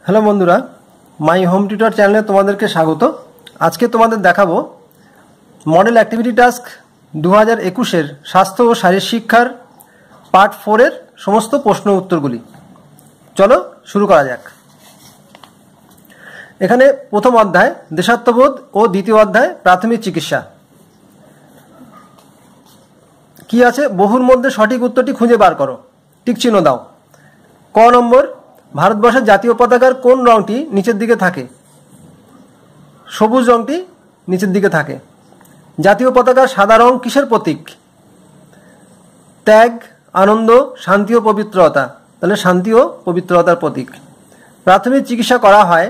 Hello বন্ধুরা, my home tutor চ্যানেলে তোমাদেরকে স্বাগত। আজকে তোমাদের দেখাবো মডেল অ্যাক্টিভিটি টাস্ক 2021-এর স্বাস্থ্য ও শারীরিক শিক্ষার পার্ট 4-এর সমস্ত প্রশ্ন উত্তরগুলি। চলো শুরু করা যাক। এখানে প্রথম অধ্যায় দেশাত্মবোধ ও দ্বিতীয় অধ্যায় প্রাথমিক চিকিৎসা। কি আছে? বহুর মধ্যে সঠিক উত্তরটি খুঁজে বার করো, টিক চিহ্ন দাও। ক নম্বর, ভারতবর্ষের জাতীয় পতাকার কোন রংটি নিচের দিকে থাকে? সবুজ রংটি নিচের দিকে থাকে। জাতীয় পতাকার সাদা রং কিসের প্রতীক? ত্যাগ, আনন্দ, শান্তি ও পবিত্রতা। তাহলে শান্তি ও পবিত্রতার প্রতীক। প্রাথমিক চিকিৎসা করা হয়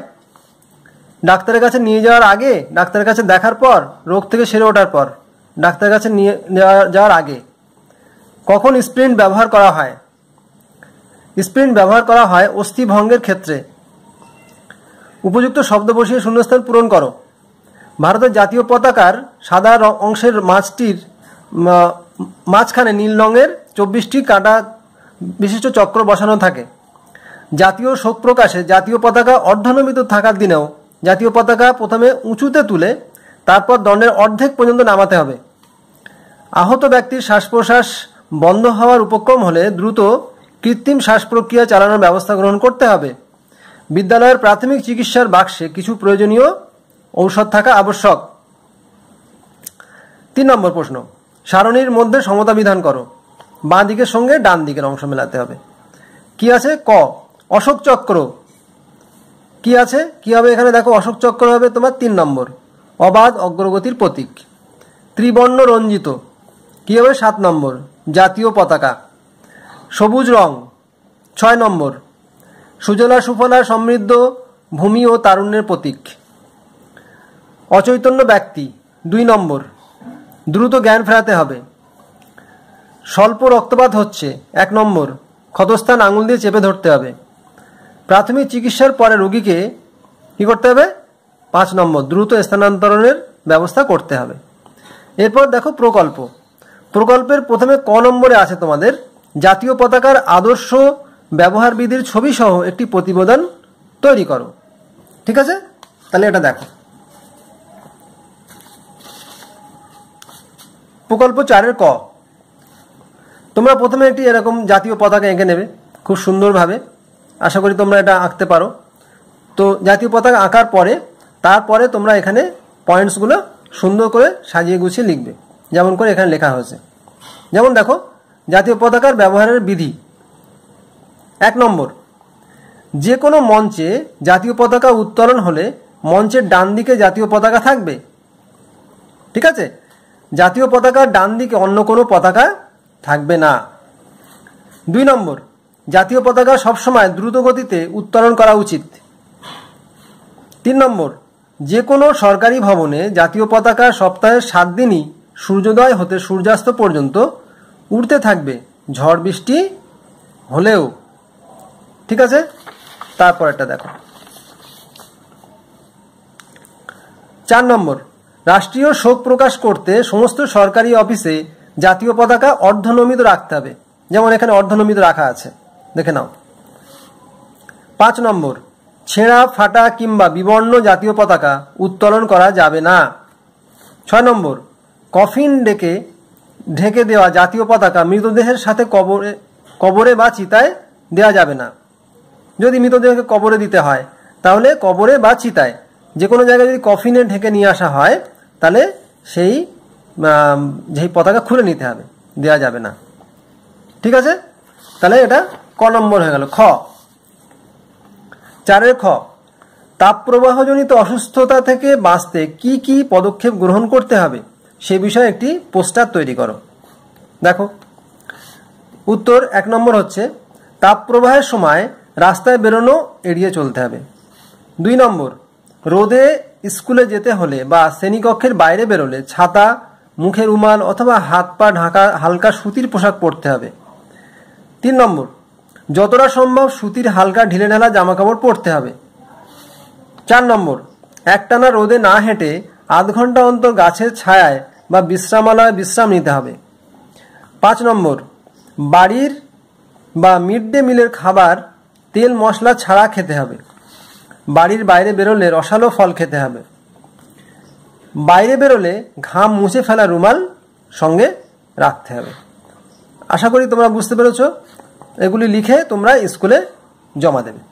ডাক্তারের কাছে নিয়ে যাওয়ার আগে, ডাক্তারের কাছে দেখার পর, রোগ থেকে সেরে ওঠার পর, ডাক্তারের কাছে নিয়ে যাওয়ার আগে। কখন স্প্রিন্ট ব্যবহার করা হয়? স্প্রিন্ট ব্যবহার করা হয় অস্থি ভঙ্গের ক্ষেত্রে। উপযুক্ত শব্দ বসিয়ে শূন্যস্থান পূরণ করো। ভারতের জাতীয় পতাকার সাদা অংশের মাঝটির মাঝখানে নীল রঙের 24টি কাঁটা বিশিষ্ট চক্র বসানো থাকে। জাতীয় শোক প্রকাশে জাতীয় পতাকা অর্ধনমিত থাকার দিনেও জাতীয় পতাকা প্রথমে উঁচুতে তুলে তারপর দণ্ডের অর্ধেক পর্যন্ত নামাতে হবে। আহত ব্যক্তির শ্বাস প্রশ্বাস বন্ধ হওয়ার উপক্রম হলে দ্রুত কৃত্রিম শ্বাস প্রক্রিয়া চালানোর ব্যবস্থা গ্রহণ করতে হবে। বিদ্যালয়ের প্রাথমিক চিকিৎসার বাক্সে কিছু প্রয়োজনীয় ঔষধ থাকা আবশ্যক। 3 নম্বর প্রশ্ন, সারণীর মধ্যে সমতা বিধান করো। বাঁ দিকের সঙ্গে ডান দিকের অংশ মেলাতে হবে। কি আছে? ক, অশোক চক্র। কি আছে? কি হবে এখানে? দেখো, অশোক চক্র হবে তোমার 3 নম্বর, অবাধ অগ্রগতির প্রতীক। ত্রিবর্ণ রঞ্জিত কি হবে? 7 নম্বর, জাতীয় পতাকা। সবুজ রং 6 নম্বর, সুজলা সুফলা সমৃদ্ধ ভূমি ও তারুণ্যের প্রতীক। অচৈতন্য ব্যক্তি 2 নম্বর, দ্রুত জ্ঞান ফেরাতে হবে। স্বল্প রক্তপাত হচ্ছে 1 নম্বর, ক্ষতস্থান আঙুল দিয়ে চেপে ধরতে হবে। প্রাথমিক চিকিৎসার পরে রোগীকে কী করতে হবে? 5 নম্বর, দ্রুত স্থানান্তরণের ব্যবস্থা করতে হবে। এরপর দেখো প্রকল্প। প্রকল্পের প্রথমে ক নম্বরে আছে তোমাদের জাতীয় পতাকার আদর্শ ব্যবহার বিধির ছবি সহ একটি প্রতিবেদন তৈরি করো। ঠিক আছে, তাহলে এটা দেখো। প্রকল্প 4-এর ক, তোমরা প্রথমে একটি এরকম জাতীয় পতাকা এঁকে নেবে খুব সুন্দরভাবে। আশা করি তোমরা এটা আঁকতে পারো। তো জাতীয় পতাকা আঁকার পরে তারপরে তোমরা এখানে পয়েন্টসগুলো সুন্দর করে সাজিয়ে গুছিয়ে লিখবে, যেমন করে এখানে লেখা হয়েছে। যেমন দেখো, জাতীয় পতাকার ব্যবহারের বিধি। 1 নম্বর, যে কোনো মঞ্চে জাতীয় পতাকা উত্তোলন হলে মঞ্চের ডান দিকে জাতীয় পতাকা থাকবে। ঠিক আছে, জাতীয় পতাকার ডান দিকে অন্য কোনো পতাকা থাকবে না। 2 নম্বর, জাতীয় পতাকা সবসময় দ্রুত গতিতে উত্তোলন করা উচিত। 3 নম্বর, যে কোনো সরকারি ভবনে জাতীয় পতাকা সপ্তাহের 7 দিনই সূর্যোদয় হতে সূর্যাস্ত পর্যন্ত উড়তে থাকবে, ঝড় বৃষ্টি হলেও। ঠিক আছে, তারপর একটা দেখো। 4 নম্বর, রাষ্ট্রীয় শোক প্রকাশ করতে সমস্ত সরকারি অফিসে জাতীয় পতাকা অর্ধনমিত রাখতে হবে। যেমন এখানে অর্ধনমিত রাখা আছে, দেখে নাও। 5 নম্বর, ছেঁড়া ফাটা কিংবা বিবর্ণ জাতীয় পতাকা উত্তোলন করা যাবে না। 6 নম্বর, কফিন ঢেকে দেওয়া জাতীয় পতাকা মৃতদেহের সাথে কবরে বা চিতায় দেওয়া যাবে না। যদি মৃতদেহকে কবরে দিতে হয় তাহলে কবরে বা চিতায়, যে কোনো জায়গায় যদি কফিনে ঢেকে নিয়ে আসা হয় তাহলে সেই পতাকা খুলে নিতে হবে, দেওয়া যাবে না। ঠিক আছে, তাহলে এটা ক নম্বর হয়ে গেল। খ, 4-এর খ, তাপপ্রবাহজনিত অসুস্থতা থেকে বাঁচতে কি কি পদক্ষেপ গ্রহণ করতে হবে সে বিষয়ে একটি পোস্টার তৈরি করো। দেখো, উত্তর 1 নম্বর হচ্ছে তাপপ্রবাহের সময় রাস্তায় বেরোনো এড়িয়ে চলতে হবে। 2 নম্বর, রোদে স্কুলে যেতে হলে বা শ্রেণীকক্ষের বাইরে বেরোলে ছাতা, মুখে রুমাল অথবা হাত পা ঢাকা হালকা সুতির পোশাক পরতে হবে। 3 নম্বর, যতটা সম্ভব সুতির হালকা ঢিলেঢালা জামাকাপড় পরতে হবে। 4 নম্বর, একটানা রোদে না হেঁটে আধ ঘন্টা অন্তর গাছের ছায়ায় বা বিশ্রামালয়ে বিশ্রাম নিতে হবে। 5 নম্বর, বাড়ির বা মিড ডে মিলের খাবার তেল মশলা ছাড়া খেতে হবে। বাড়ির বাইরে বেরোলে রসালো ফল খেতে হবে। বাইরে বেরোলে ঘাম মুছে ফেলা রুমাল সঙ্গে রাখতে হবে। আশা করি তোমরা বুঝতে পেরেছো। এগুলি লিখে তোমরা স্কুলে জমা দেবে।